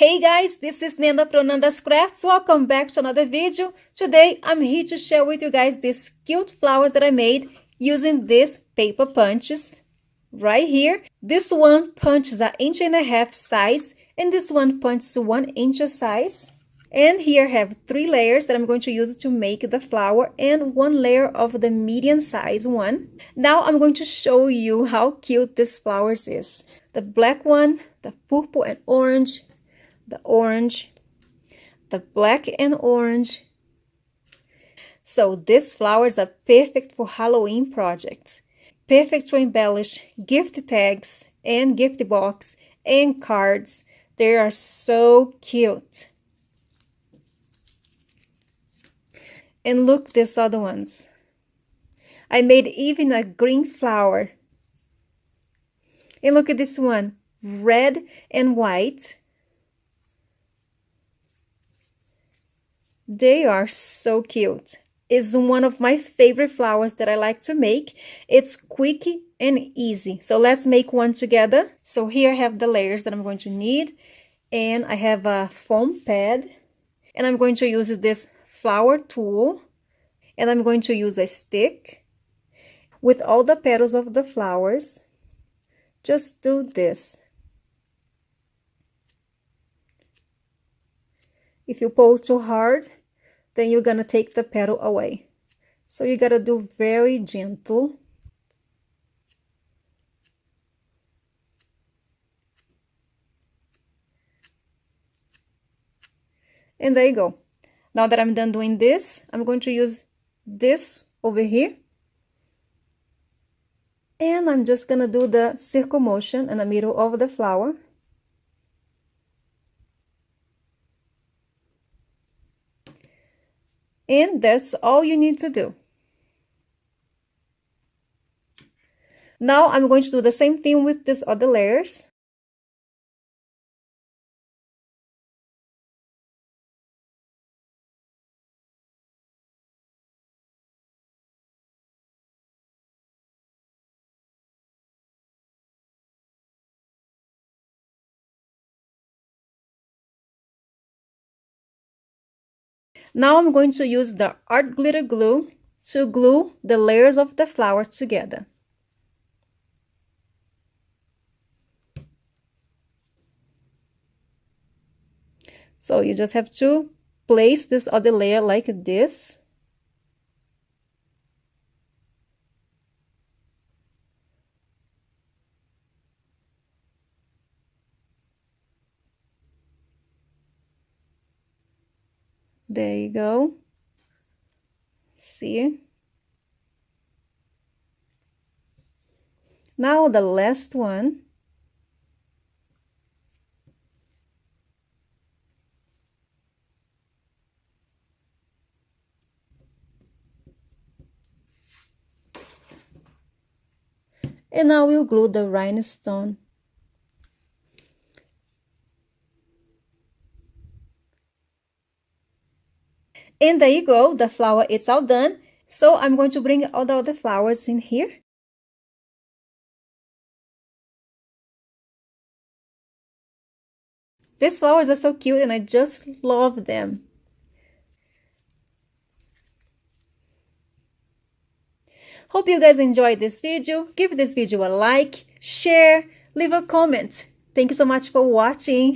Hey guys, this is Nanda from Nanda's Crafts. Welcome back to another video. Today I'm here to share with you guys these cute flowers that I made using these paper punches right here. This one punches an 1.5 inch size and this one punches 1 inch size. And here I have 3 layers that I'm going to use to make the flower and 1 layer of the medium size one. Now I'm going to show you how cute this flowers is. The black one, the purple and orange, the orange, the black and orange. So these flowers are perfect for Halloween projects. Perfect to embellish gift tags and gift box and cards. They are so cute. And look these other ones. I made even a green flower. And look at this one, red and white. They are so cute. It's one of my favorite flowers that I like to make. It's quick and easy. So let's make one together. So here I have the layers that I'm going to need. And I have a foam pad. And I'm going to use this flower tool. And I'm going to use a stick with all the petals of the flowers. Just do this. If you pull too hard, then you're gonna take the petal away. So you gotta do very gentle. And there you go. Now that I'm done doing this, I'm going to use this over here. And I'm just gonna do the circle motion in the middle of the flower. And that's all you need to do. Now I'm going to do the same thing with these other layers. Now I'm going to use the art glitter glue to glue the layers of the flower together. So you just have to place this other layer like this. There you go. See? Now the last one. And now we'll glue the rhinestone. And there you go, the flower is all done. So I'm going to bring all the other flowers in here. These flowers are so cute and I just love them. Hope you guys enjoyed this video. Give this video a like, share, leave a comment. Thank you so much for watching.